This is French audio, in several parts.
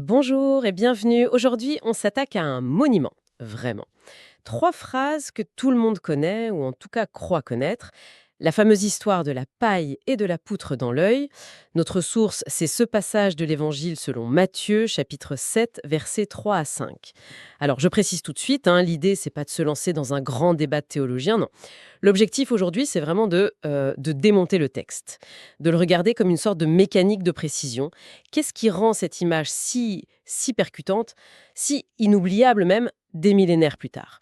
Bonjour et bienvenue. Aujourd'hui, on s'attaque à un monument, vraiment. Trois phrases que tout le monde connaît, ou en tout cas croit connaître. La fameuse histoire de la paille et de la poutre dans l'œil. Notre source, c'est ce passage de l'Évangile selon Matthieu, chapitre 7, versets 3 à 5. Alors, je précise tout de suite, l'idée, c'est pas de se lancer dans un grand débat théologien, non. L'objectif aujourd'hui, c'est vraiment de démonter le texte, de le regarder comme une sorte de mécanique de précision. Qu'est-ce qui rend cette image si percutante, si inoubliable même, des millénaires plus tard?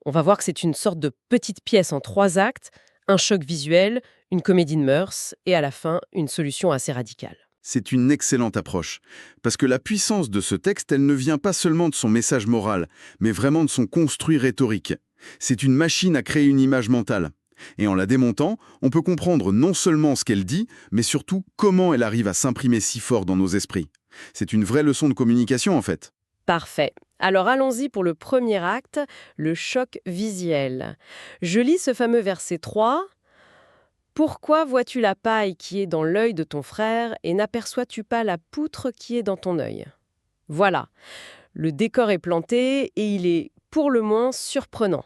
On va voir que c'est une sorte de petite pièce en trois actes, un choc visuel, une comédie de mœurs et à la fin, une solution assez radicale. C'est une excellente approche, parce que la puissance de ce texte, elle ne vient pas seulement de son message moral, mais vraiment de son construit rhétorique. C'est une machine à créer une image mentale. Et en la démontant, on peut comprendre non seulement ce qu'elle dit, mais surtout comment elle arrive à s'imprimer si fort dans nos esprits. C'est une vraie leçon de communication en fait. Parfait. Alors allons-y pour le premier acte, le choc visuel. Je lis ce fameux verset 3. Pourquoi vois-tu la paille qui est dans l'œil de ton frère et n'aperçois-tu pas la poutre qui est dans ton œil? Voilà, le décor est planté et il est pour le moins surprenant.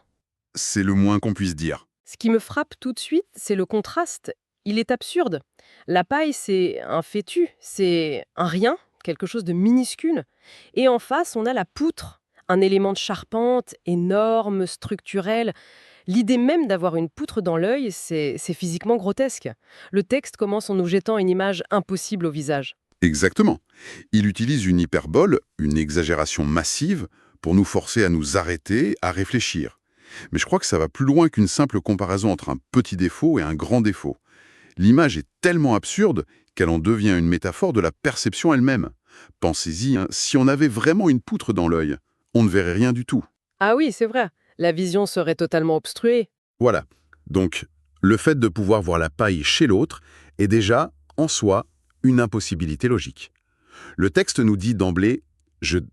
C'est le moins qu'on puisse dire. Ce qui me frappe tout de suite, c'est le contraste. Il est absurde. La paille, c'est un fétu, c'est un rien, quelque chose de minuscule. Et en face, on a la poutre, un élément de charpente, énorme, structurel. L'idée même d'avoir une poutre dans l'œil, c'est physiquement grotesque. Le texte commence en nous jetant une image impossible au visage. Exactement. Il utilise une hyperbole, une exagération massive, pour nous forcer à nous arrêter, à réfléchir. Mais je crois que ça va plus loin qu'une simple comparaison entre un petit défaut et un grand défaut. L'image est tellement absurde qu'elle en devient une métaphore de la perception elle-même. Pensez-y, si on avait vraiment une poutre dans l'œil, on ne verrait rien du tout. Ah oui, c'est vrai. La vision serait totalement obstruée. Voilà. Donc, le fait de pouvoir voir la paille chez l'autre est déjà, en soi, une impossibilité logique. Le texte nous dit d'emblée,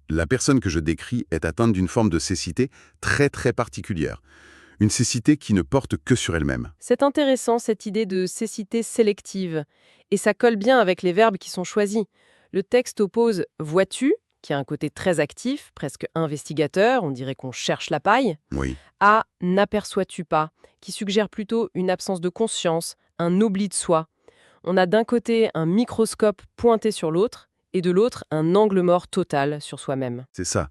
la personne que je décris est atteinte d'une forme de cécité très très particulière. Une cécité qui ne porte que sur elle-même. C'est intéressant cette idée de cécité sélective. Et ça colle bien avec les verbes qui sont choisis. Le texte oppose vois-tu, qui a un côté très actif, presque investigateur, on dirait qu'on cherche la paille, Oui, à n'aperçois-tu pas, qui suggère plutôt une absence de conscience, un oubli de soi. On a d'un côté un microscope pointé sur l'autre, et de l'autre un angle mort total sur soi-même. c'est ça.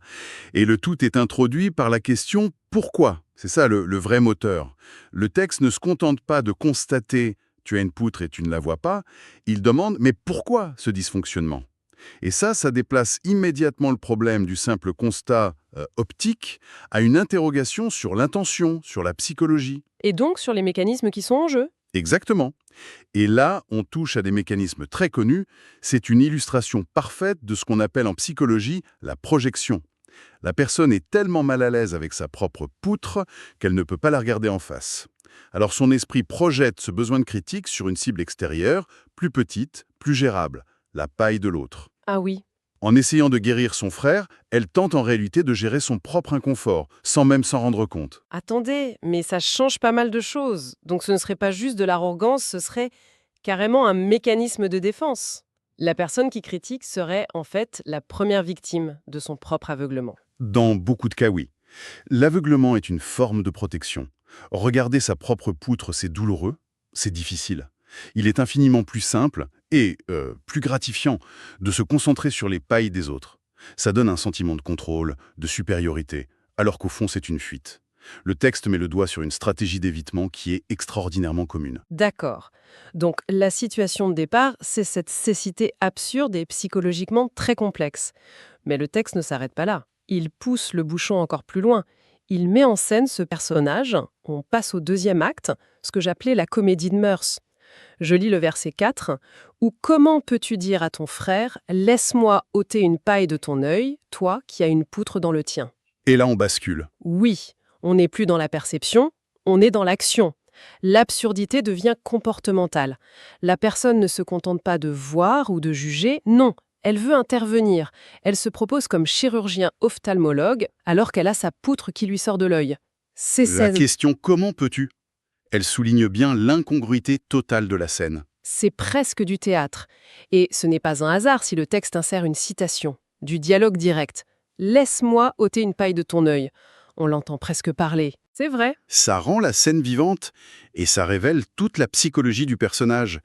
Et le tout est introduit par la question pourquoi. C'est ça le vrai moteur. Le texte ne se contente pas de constater tu as une poutre et tu ne la vois pas. Il demande mais pourquoi ce dysfonctionnement? Et ça déplace immédiatement le problème du simple constat optique à une interrogation sur l'intention, sur la psychologie. Et donc sur les mécanismes qui sont en jeu. Exactement. Et là, on touche à des mécanismes très connus. C'est une illustration parfaite de ce qu'on appelle en psychologie la projection. La personne est tellement mal à l'aise avec sa propre poutre qu'elle ne peut pas la regarder en face. Alors son esprit projette ce besoin de critique sur une cible extérieure, plus petite, plus gérable, la paille de l'autre. Ah oui. En essayant de guérir son frère, elle tente en réalité de gérer son propre inconfort, sans même s'en rendre compte. Attendez, mais ça change pas mal de choses. Donc ce ne serait pas juste de l'arrogance, ce serait carrément un mécanisme de défense. La personne qui critique serait en fait la première victime de son propre aveuglement. Dans beaucoup de cas, oui. L'aveuglement est une forme de protection. Regarder sa propre poutre, c'est douloureux, c'est difficile. Il est infiniment plus simple et plus gratifiant de se concentrer sur les pailles des autres. Ça donne un sentiment de contrôle, de supériorité, alors qu'au fond c'est une fuite. Le texte met le doigt sur une stratégie d'évitement qui est extraordinairement commune. D'accord. Donc la situation de départ, c'est cette cécité absurde et psychologiquement très complexe. Mais le texte ne s'arrête pas là. Il pousse le bouchon encore plus loin. Il met en scène ce personnage. On passe au deuxième acte, ce que j'appelais la comédie de mœurs. Je lis le verset 4, où comment peux-tu dire à ton frère, laisse-moi ôter une paille de ton œil, toi qui as une poutre dans le tien? Et là on bascule. Oui, on n'est plus dans la perception, on est dans l'action. L'absurdité devient comportementale. La personne ne se contente pas de voir ou de juger, non, elle veut intervenir. Elle se propose comme chirurgien ophtalmologue alors qu'elle a sa poutre qui lui sort de l'œil. C'est La ça. question comment peux-tu? Elle souligne bien l'incongruité totale de la scène. C'est presque du théâtre. Et ce n'est pas un hasard si le texte insère une citation. du dialogue direct. Laisse-moi ôter une paille de ton œil. On l'entend presque parler. C'est vrai. Ça rend la scène vivante et ça révèle toute la psychologie du personnage.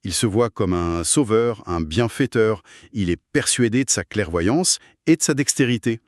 Il se voit comme un sauveur, un bienfaiteur. Il est persuadé de sa clairvoyance et de sa dextérité.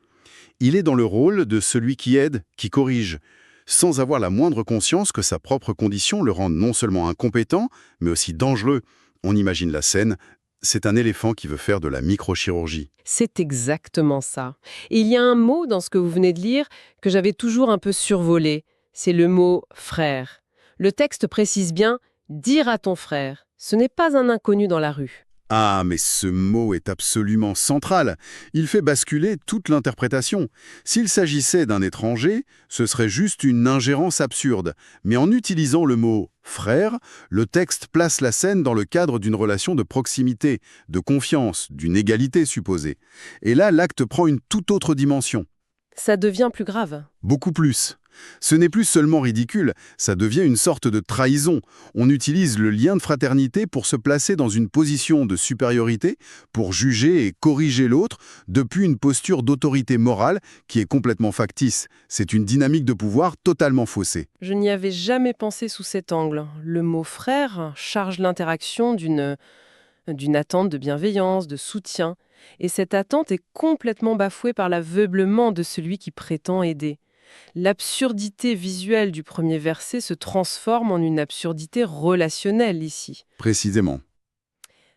Il est dans le rôle de celui qui aide, qui corrige, sans avoir la moindre conscience que sa propre condition le rend non seulement incompétent, mais aussi dangereux. On imagine la scène, c'est un éléphant qui veut faire de la microchirurgie. C'est exactement ça. Et il y a un mot dans ce que vous venez de lire que j'avais toujours un peu survolé. C'est le mot « frère ». Le texte précise bien « dire à ton frère ». Ce n'est pas un inconnu dans la rue. Ah, mais ce mot est absolument central. Il fait basculer toute l'interprétation. S'il s'agissait d'un étranger, ce serait juste une ingérence absurde. Mais en utilisant le mot « frère », le texte place la scène dans le cadre d'une relation de proximité, de confiance, d'une égalité supposée. Et là, l'acte prend une toute autre dimension. Ça devient plus grave. Beaucoup plus. Ce n'est plus seulement ridicule, ça devient une sorte de trahison. On utilise le lien de fraternité pour se placer dans une position de supériorité, pour juger et corriger l'autre, depuis une posture d'autorité morale qui est complètement factice. C'est une dynamique de pouvoir totalement faussée. Je n'y avais jamais pensé sous cet angle. Le mot « frère » charge l'interaction d'une attente de bienveillance, de soutien. Et cette attente est complètement bafouée par l'aveuglement de celui qui prétend aider. L'absurdité visuelle du premier verset se transforme en une absurdité relationnelle ici. Précisément.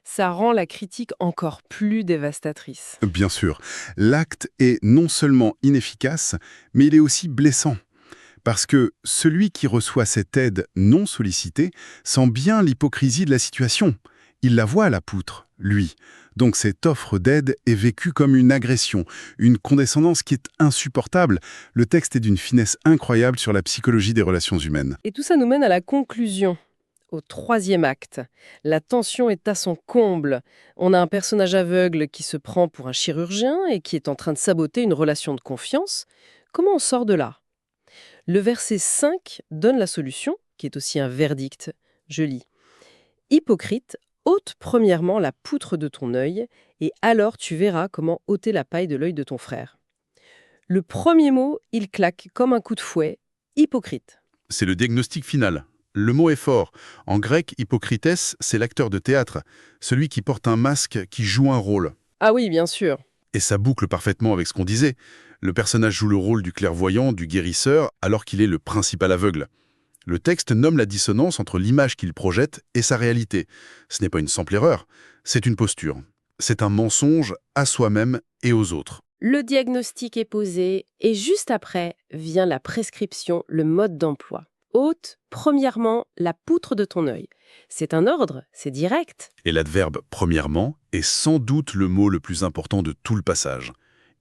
Ça rend la critique encore plus dévastatrice. Bien sûr, l'acte est non seulement inefficace, mais il est aussi blessant. Parce que celui qui reçoit cette aide non sollicitée sent bien l'hypocrisie de la situation. Il la voit à la poutre, lui. Donc cette offre d'aide est vécue comme une agression, une condescendance qui est insupportable. Le texte est d'une finesse incroyable sur la psychologie des relations humaines. Et tout ça nous mène à la conclusion, au troisième acte. La tension est à son comble. On a un personnage aveugle qui se prend pour un chirurgien et qui est en train de saboter une relation de confiance. Comment on sort de là ? Le verset 5 donne la solution, qui est aussi un verdict. Je lis. « Hypocrite, ôte premièrement la poutre de ton œil, et alors tu verras comment ôter la paille de l'œil de ton frère. » Le premier mot, il claque comme un coup de fouet. Hypocrite. C'est le diagnostic final. Le mot est fort. En grec, hypocrites, c'est l'acteur de théâtre, celui qui porte un masque, qui joue un rôle. Ah oui, bien sûr. Et ça boucle parfaitement avec ce qu'on disait. Le personnage joue le rôle du clairvoyant, du guérisseur, alors qu'il est le principal aveugle. Le texte nomme la dissonance entre l'image qu'il projette et sa réalité. Ce n'est pas une simple erreur, c'est une posture. C'est un mensonge à soi-même et aux autres. Le diagnostic est posé et juste après vient la prescription, le mode d'emploi. Ôte, premièrement, la poutre de ton œil. C'est un ordre, c'est direct. Et l'adverbe « premièrement » est sans doute le mot le plus important de tout le passage.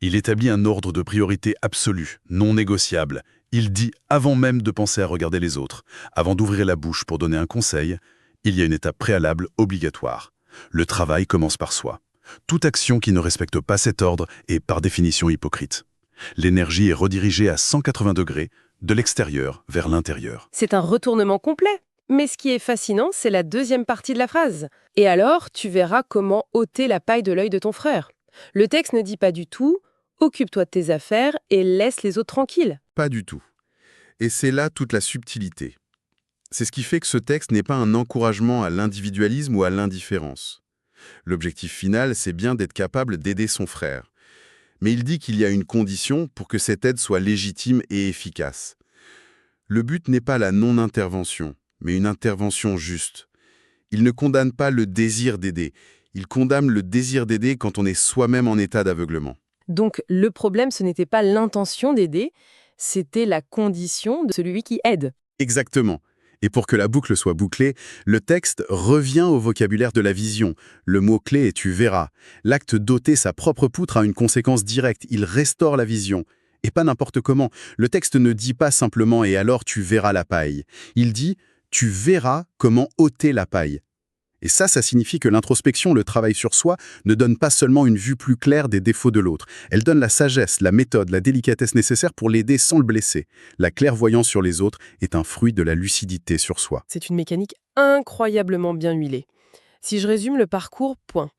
Il établit un ordre de priorité absolu, non négociable. Il dit, avant même de penser à regarder les autres, avant d'ouvrir la bouche pour donner un conseil, il y a une étape préalable obligatoire. Le travail commence par soi. Toute action qui ne respecte pas cet ordre est par définition hypocrite. L'énergie est redirigée à 180 degrés, de l'extérieur vers l'intérieur. C'est un retournement complet. Mais ce qui est fascinant, c'est la deuxième partie de la phrase. Et alors, tu verras comment ôter la paille de l'œil de ton frère. Le texte ne dit pas du tout « occupe-toi de tes affaires et laisse les autres tranquilles ». Pas du tout. Et c'est là toute la subtilité. C'est ce qui fait que ce texte n'est pas un encouragement à l'individualisme ou à l'indifférence. L'objectif final, c'est bien d'être capable d'aider son frère. Mais il dit qu'il y a une condition pour que cette aide soit légitime et efficace. Le but n'est pas la non-intervention, mais une intervention juste. Il ne condamne pas le désir d'aider, il condamne le désir d'aider quand on est soi-même en état d'aveuglement. Donc le problème, ce n'était pas l'intention d'aider, c'était la condition de celui qui aide. Exactement. Et pour que la boucle soit bouclée, le texte revient au vocabulaire de la vision. Le mot-clé est « tu verras ». L'acte d'ôter sa propre poutre a une conséquence directe, il restaure la vision. Et pas n'importe comment. Le texte ne dit pas simplement « et alors tu verras la paille ». Il dit « tu verras comment ôter la paille ». Et ça signifie que l'introspection, le travail sur soi, ne donne pas seulement une vue plus claire des défauts de l'autre. Elle donne la sagesse, la méthode, la délicatesse nécessaires pour l'aider sans le blesser. La clairvoyance sur les autres est un fruit de la lucidité sur soi. C'est une mécanique incroyablement bien huilée. Si je résume le parcours, point.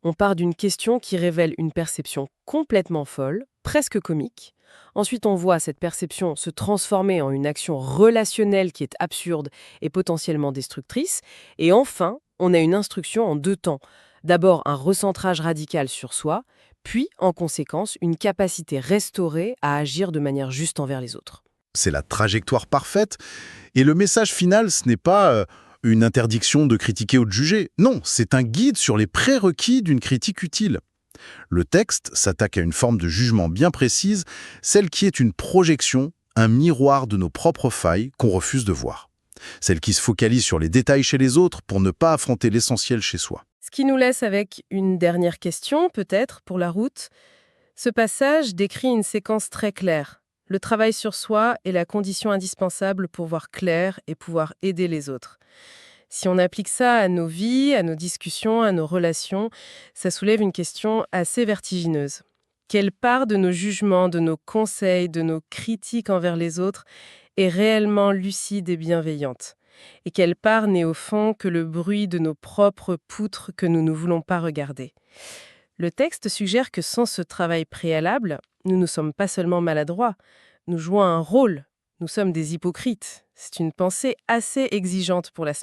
On part d'une question qui révèle une perception complètement folle, presque comique. Ensuite, on voit cette perception se transformer en une action relationnelle qui est absurde et potentiellement destructrice. Et enfin, on a une instruction en deux temps. D'abord, un recentrage radical sur soi, puis, en conséquence, une capacité restaurée à agir de manière juste envers les autres. C'est la trajectoire parfaite. Et le message final, ce n'est pas une interdiction de critiquer ou de juger. Non, c'est un guide sur les prérequis d'une critique utile. Le texte s'attaque à une forme de jugement bien précise, celle qui est une projection, un miroir de nos propres failles qu'on refuse de voir. Celle qui se focalise sur les détails chez les autres pour ne pas affronter l'essentiel chez soi. Ce qui nous laisse avec une dernière question, peut-être, pour la route. Ce passage décrit une séquence très claire. Le travail sur soi est la condition indispensable pour voir clair et pouvoir aider les autres. Si on applique ça à nos vies, à nos discussions, à nos relations, ça soulève une question assez vertigineuse. Quelle part de nos jugements, de nos conseils, de nos critiques envers les autres est réellement lucide et bienveillante? Et quelle part n'est au fond que le bruit de nos propres poutres que nous ne voulons pas regarder? Le texte suggère que sans ce travail préalable, nous ne sommes pas seulement maladroits, nous jouons un rôle, nous sommes des hypocrites. C'est une pensée assez exigeante pour la semaine.